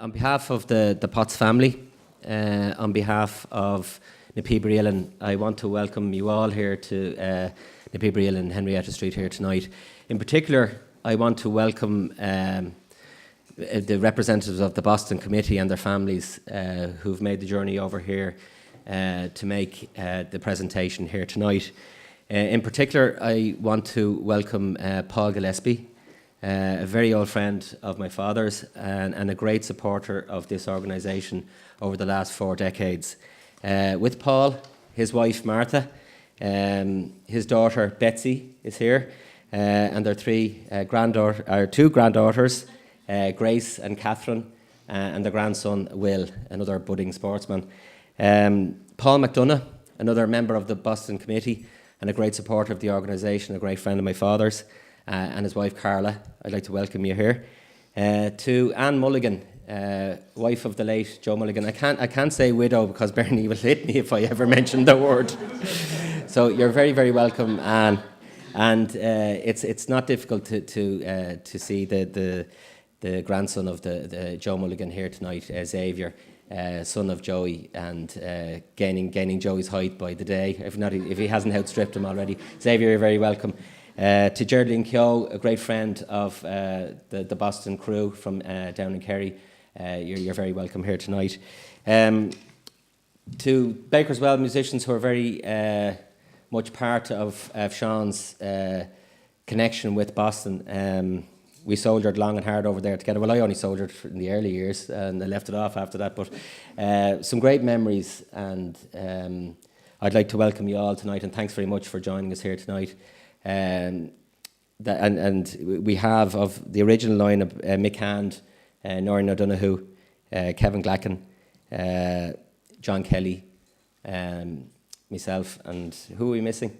On behalf of the Potts family, on behalf of na Pibríolan, I want to welcome you all here to na Pibríolan, Henrietta Street here tonight. In particular, I want to welcome the representatives of the Boston Committee and their families who've made the journey over here to make the presentation here tonight. In particular, I want to welcome Paul Gillespie, a very old friend of my father's and a great supporter of this organisation over the last 4 decades. With Paul, his wife Martha, his daughter Betsy is here, and their two granddaughters, Grace and Catherine, and their grandson Will, another budding sportsman. Paul McDonough, another member of the Boston Committee and a great supporter of the organisation, a great friend of my father's, and his wife Carla. I'd like to welcome you here. To Anne Mulligan, wife of the late Joe Mulligan. I can't say widow because Bernie will hit me if I ever mention the word. So you're very, very welcome, Anne. And it's not difficult to see the grandson of the Joe Mulligan here tonight, Xavier, son of Joey, and gaining Joey's height by the day, if he hasn't outstripped him already. Xavier, you're very welcome. To Geraldine Keogh, a great friend of the Boston crew from down in Kerry, you're very welcome here tonight. To Bakerswell musicians who are very much part of Sean's connection with Boston. We soldiered long and hard over there together. Well, I only soldiered in the early years and I left it off after that, but some great memories, and I'd like to welcome you all tonight, and thanks very much for joining us here tonight. And we have of the original line of Mick Hand, Noreen O'Donoghue, Kevin Glacken, John Kelly, myself, and who are we missing?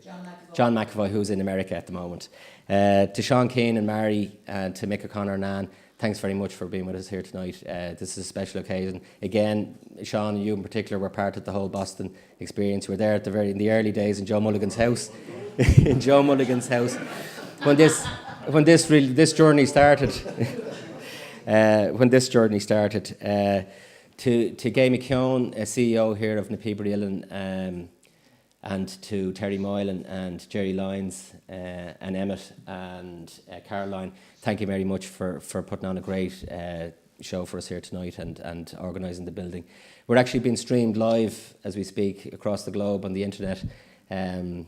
John McAvoy, who's in America at the moment. To Sean Keane and Mary, and to Mick O'Connor and Anne, thanks very much for being with us here tonight. This is a special occasion. Again, Sean and you in particular were part of the whole Boston experience. You were there in the early days in Joe Mulligan's house. In Joe Mulligan's house, when this journey started, to Gay McKeown, a CEO here of na Pibríolan, and to Terry Moylan and Jerry Lyons and Emmett and Caroline, thank you very much for putting on a great show for us here tonight and organising the building. We're actually being streamed live as we speak across the globe on the internet.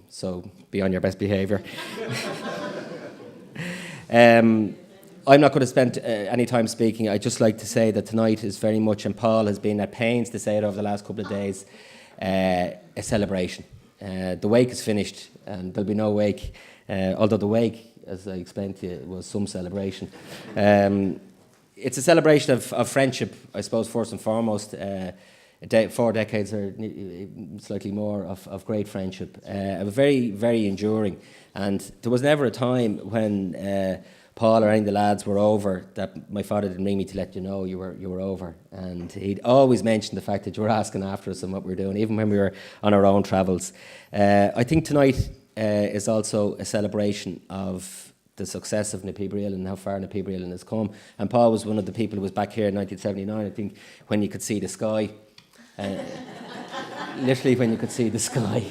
So be on your best behaviour. I'm not going to spend any time speaking. I'd just like to say that tonight is very much, and Paul has been at pains to say it over the last couple of days, a celebration. The wake is finished and there'll be no wake, although the wake, as I explained to you, was some celebration. It's a celebration of friendship, I suppose, first and foremost. 4 decades or slightly more of great friendship, very, very enduring. And there was never a time when Paul or any of the lads were over that my father didn't ring me to let you know you were over. And he'd always mention the fact that you were asking after us and what we were doing, even when we were on our own travels. I think tonight is also a celebration of the success of na Pibríolan and how far na Pibríolan has come. And Paul was one of the people who was back here in 1979, I think, when you could see the sky. Literally when you could see the sky.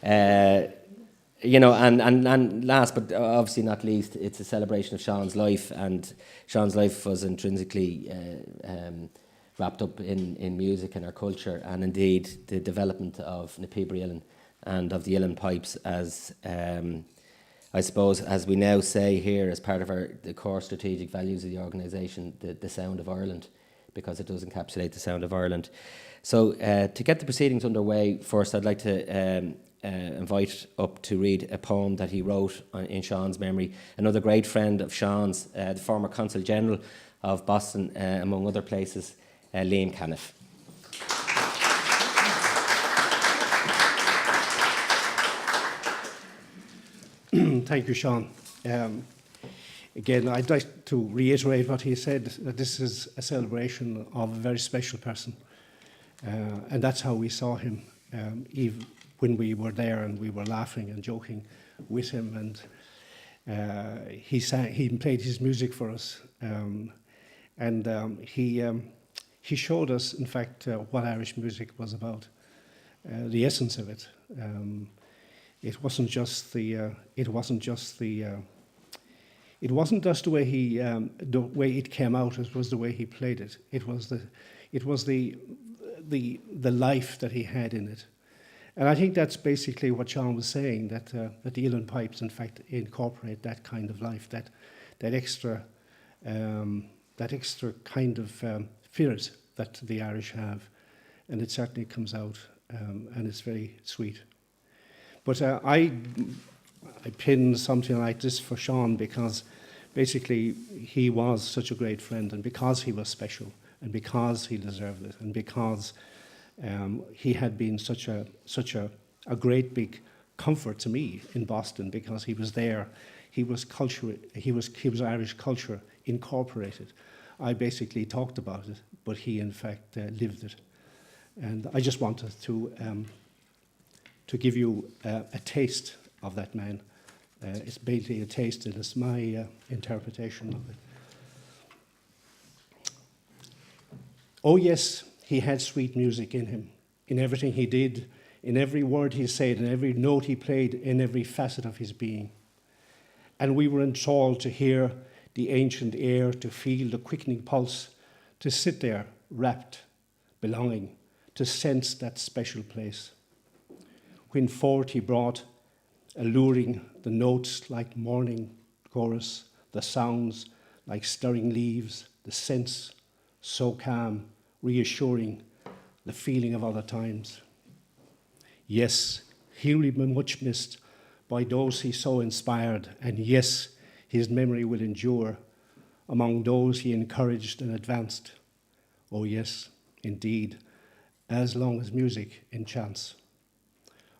And last but obviously not least, it's a celebration of Sean's life, and Sean's life was intrinsically wrapped up in music and our culture, and indeed the development of na Pibríolan and of the Uilleann Pipes as, I suppose, as we now say here, as part of the core strategic values of the organisation, the sound of Ireland, because it does encapsulate the sound of Ireland. So to get the proceedings underway, first I'd like to invite up to read a poem that he wrote in Sean's memory. Another great friend of Sean's, the former Consul General of Boston, among other places, Liam Caniff. Thank you, Sean. Again, I'd like to reiterate what he said, that this is a celebration of a very special person. And that's how we saw him, even when we were there and we were laughing and joking with him. And he played his music for us. And he showed us, in fact, what Irish music was about, the essence of it. It wasn't just the way it came out. It was the way he played it. It was the life that he had in it. And I think that's basically what Sean was saying, that the Uilleann pipes, in fact, incorporate that kind of life, that extra kind of spirit that the Irish have, and it certainly comes out, and it's very sweet. But I pinned something like this for Sean because basically he was such a great friend, and because he was special, and because he deserved it, and because he had been such a great big comfort to me in Boston, because he was there. He was culture. He was Irish culture incorporated. I basically talked about it, but he in fact lived it. And I just wanted to give you a taste of that man. It's basically a taste, and it's my interpretation of it. Oh yes, he had sweet music in him, in everything he did, in every word he said, in every note he played, in every facet of his being. And we were enthralled to hear the ancient air, to feel the quickening pulse, to sit there wrapped, belonging, to sense that special place. When forth he brought, alluring, the notes like morning chorus, the sounds like stirring leaves, the sense so calm, reassuring, the feeling of other times. Yes, he will be much missed by those he so inspired, and yes, his memory will endure among those he encouraged and advanced. Oh yes, indeed, as long as music enchants.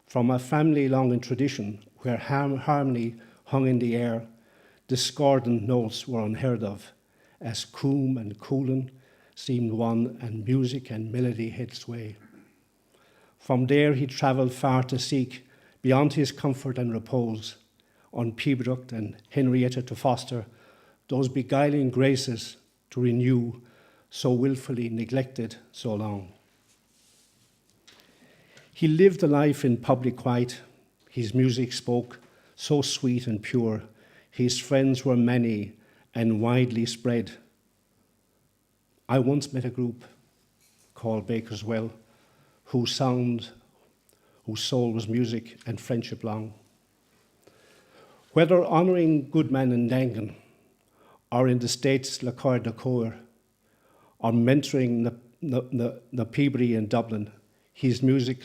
From a family long in tradition, where harmony hung in the air, discordant notes were unheard of, as coom and coolin seemed one, and music and melody had sway. From there he travelled far to seek, beyond his comfort and repose, on Pibroch and Henrietta to foster those beguiling graces to renew, so wilfully neglected so long. He lived a life in public quiet. His music spoke so sweet and pure. His friends were many and widely spread. I once met a group called Baker's Well, whose soul was music and friendship long. Whether honouring good men in Gannon, or in the States Le Coeur de Coeur, or mentoring the Peabody in Dublin, his music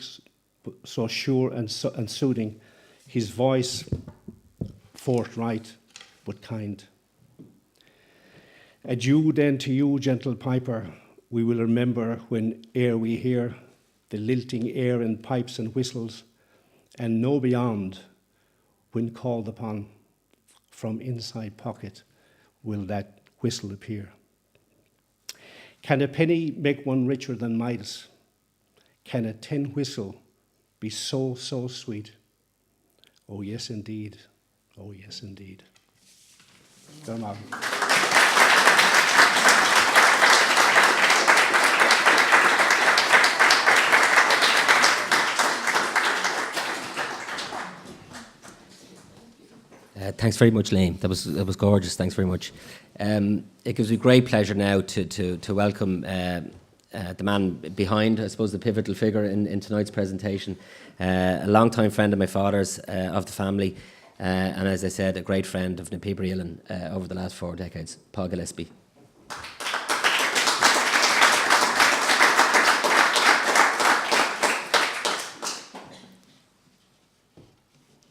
so sure and soothing, his voice forthright but kind. Adieu then to you, gentle piper, we will remember when ere we hear the lilting air in pipes and whistles, and know beyond, when called upon, from inside pocket will that whistle appear. Can a penny make one richer than Midas? Can a tin whistle be so sweet? Oh yes, indeed. Oh yes, indeed. Come on. Thanks very much, Liam. That was gorgeous. Thanks very much. It gives me great pleasure now to welcome the man behind, I suppose, the pivotal figure in tonight's presentation. A long-time friend of my father's, of the family, and as I said, a great friend of Uilleann over the last 4 decades, Paul Gillespie.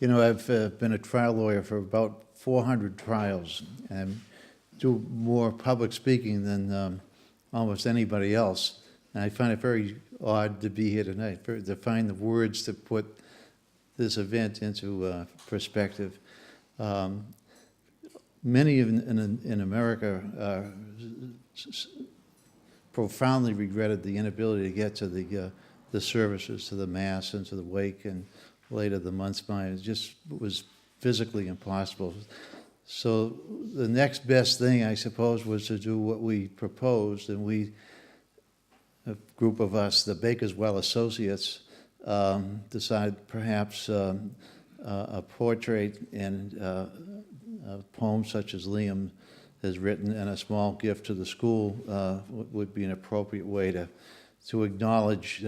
You know, I've been a trial lawyer for about 400 trials and do more public speaking than almost anybody else. And I find it very odd to be here tonight, to find the words to put this event into perspective. Many in America profoundly regretted the inability to get to the services, to the Mass and to the wake and later the month's mine. It just was physically impossible. So the next best thing, I suppose, was to do what we proposed, and we, a group of us, the Bakerswell Associates, decided perhaps a portrait and a poem such as Liam has written and a small gift to the school would be an appropriate way to acknowledge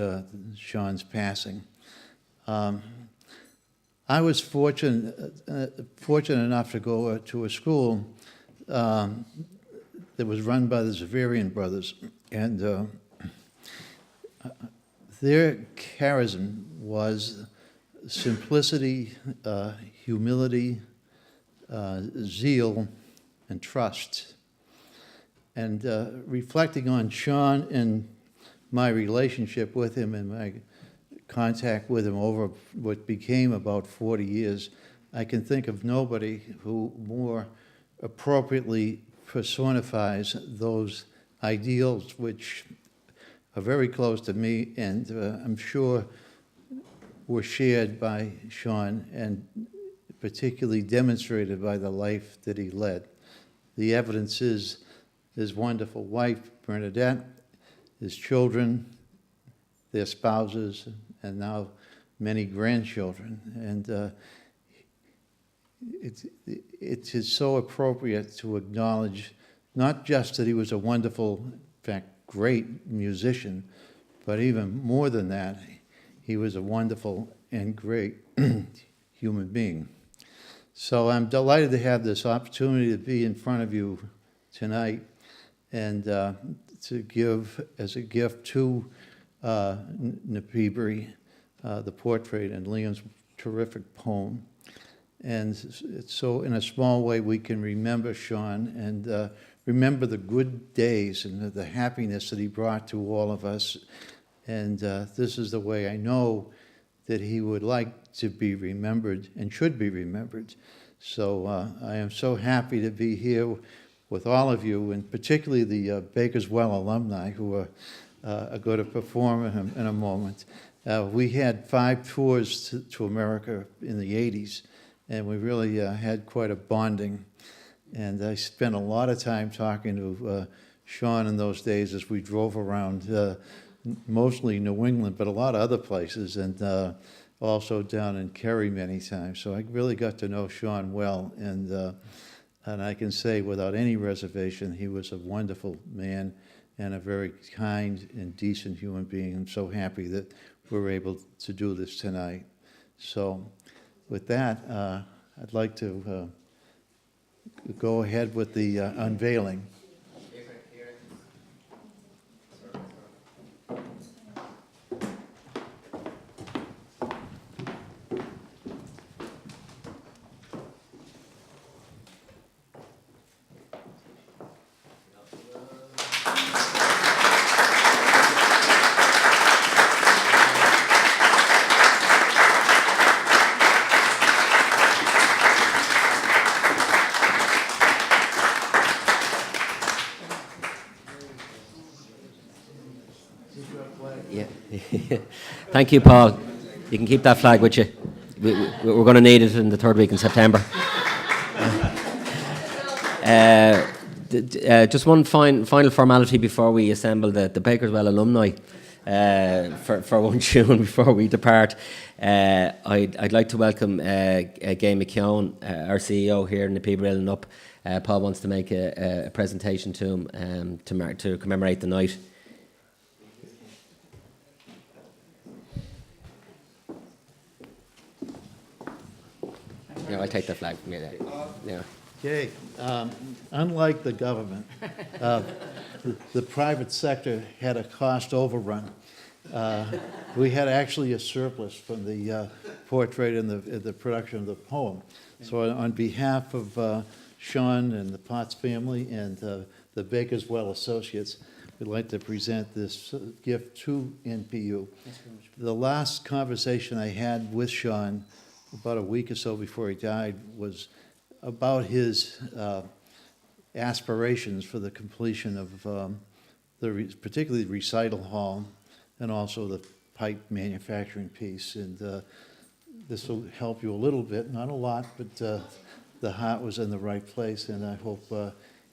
Sean's passing. I was fortunate enough to go to a school that was run by the Zaverian brothers, and their charism was simplicity, humility, zeal, and trust. And reflecting on Sean and my relationship with him and my contact with him over what became about 40 years, I can think of nobody who more appropriately personifies those ideals which are very close to me and I'm sure were shared by Sean and particularly demonstrated by the life that he led. The evidence is his wonderful wife, Bernadette, his children, their spouses, and now many grandchildren. And it is so appropriate to acknowledge not just that he was a wonderful, in fact, great musician, but even more than that, he was a wonderful and great human being. So I'm delighted to have this opportunity to be in front of you tonight and to give as a gift to Napibri the portrait and Liam's terrific poem. And so in a small way we can remember Sean and remember the good days and the happiness that he brought to all of us. And this is the way I know that he would like to be remembered and should be remembered. So I am so happy to be here with all of you, and particularly the Bakerswell alumni who are going to perform in a moment. We had 5 tours to America in the 80s, and we really had quite a bonding. And I spent a lot of time talking to Sean in those days as we drove around mostly New England, but a lot of other places, and also down in Kerry many times. So I really got to know Sean well, and I can say without any reservation, he was a wonderful man and a very kind and decent human being. I'm so happy that we're able to do this tonight. So with that, I'd like to go ahead with the unveiling. Thank you, Paul. You can keep that flag with you. We're going to need it in the 3rd week in September. Just one final formality before we assemble the Bakerswell alumni for one tune before we depart. I'd like to welcome Gay McKeown, our CEO here in the Napibri up. Paul wants to make a presentation to him to commemorate the night. Yeah, I'll take the flag from you there. Yeah. Okay, unlike the government, the private sector had a cost overrun. We had actually a surplus from the portrait and the production of the poem. So on behalf of Sean and the Potts family and the Bakerswell Associates, we'd like to present this gift to NPU. The last conversation I had with Sean about a week or so before he died was about his aspirations for the completion of particularly the recital hall and also the pipe manufacturing piece. And this will help you a little bit, not a lot, but the heart was in the right place, and I hope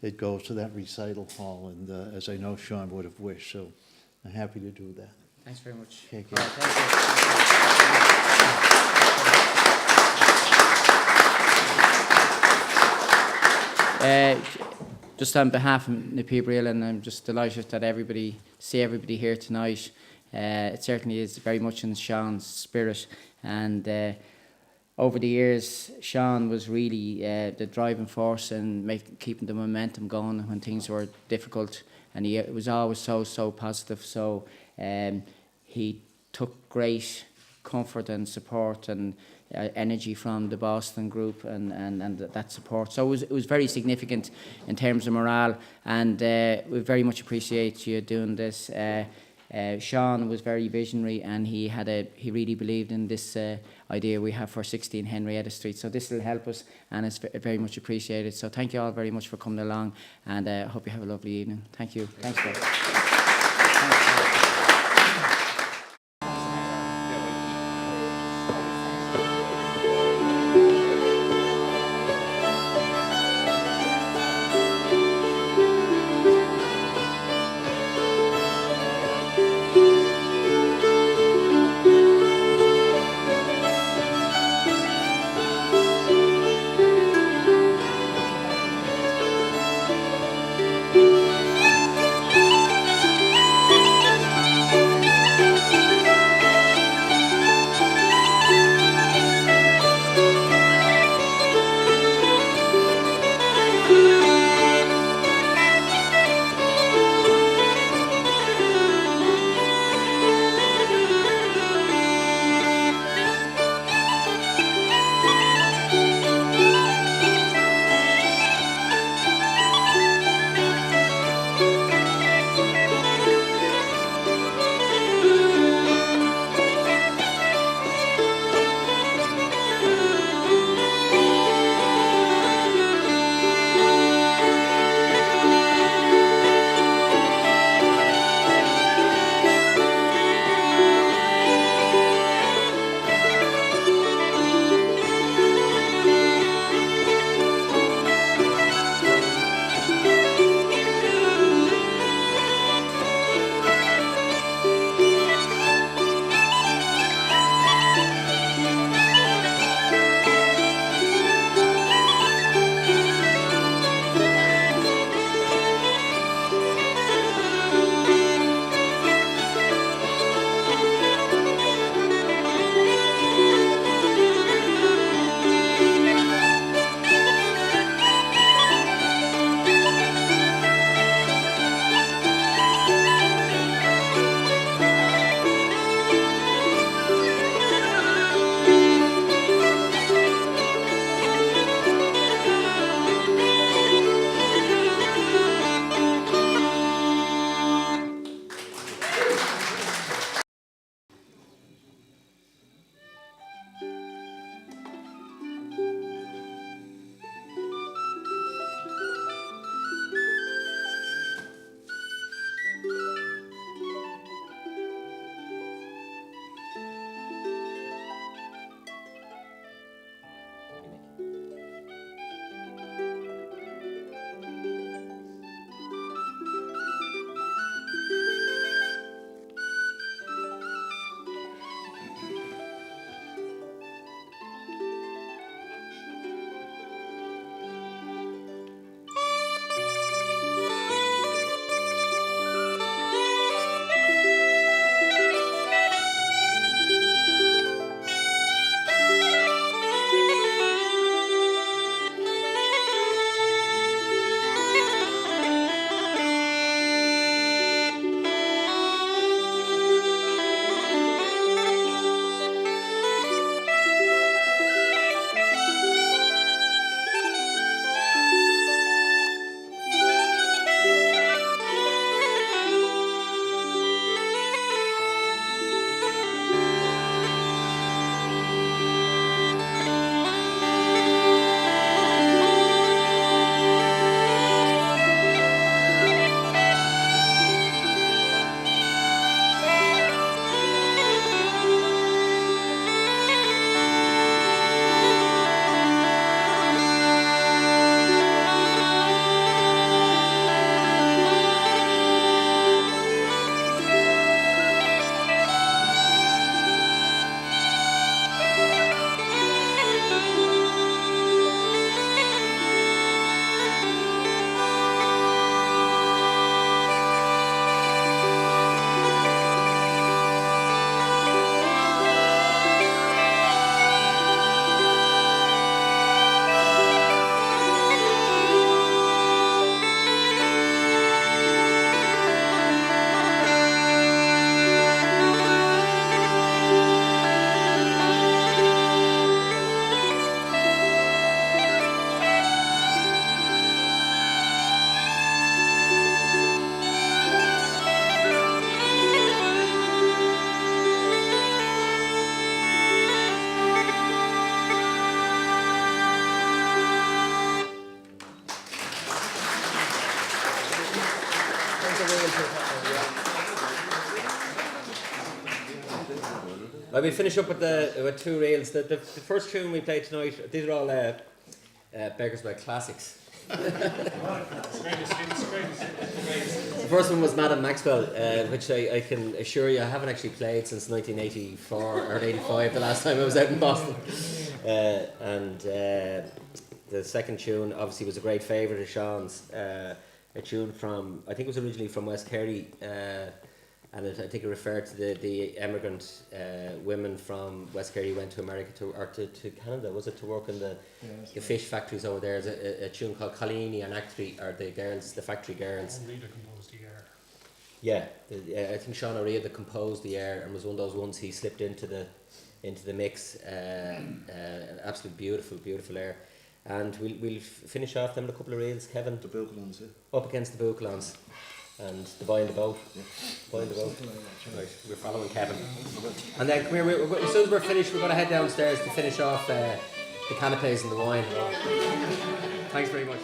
it goes to that recital hall, and as I know Sean would have wished, so I'm happy to do that. Thanks very much. Take All care. right, thank you. Just on behalf of Napibriel, and I'm just delighted that see everybody here tonight. It certainly is very much in Sean's spirit, and over the years, Sean was really the driving force in keeping the momentum going when things were difficult, and he was always so positive. So he took great comfort and support and energy from the Boston group and that support. So it was very significant in terms of morale, and we very much appreciate you doing this. Sean was very visionary, and he really believed in this idea we have for 16 Henrietta Street. So this will help us, and it's very much appreciated. So thank you all very much for coming along, and I hope you have a lovely evening. Thank you. Thanks, guys. We'll finish up with two reels. The first tune we played tonight, these are all Beggars Bell classics. The first one was Madame Maxwell, which I can assure you I haven't actually played since 1984 or 85, the last time I was out in Boston. And the second tune obviously was a great favourite of Sean's, a tune from, I think it was originally from West Kerry, and I think it referred to the emigrant women from West Kerry who went to America to Canada, was it, to work in the fish factories over there. There's a tune called Collini and Actri, or the factory girls. Rita composed the air. Yeah, I think Sean O'Reilly that composed the air and was one of those ones he slipped into the mix. Absolutely beautiful air. And we'll finish off them with a couple of reels, Kevin. The Buchalans, yeah. Up against the Buchalans. And the Boy in the Boat. Boy in the Boat. Right, we're following Kevin. And then, come here, as soon as we're finished, we're going to head downstairs to finish off the canapes and the wine. Thanks very much.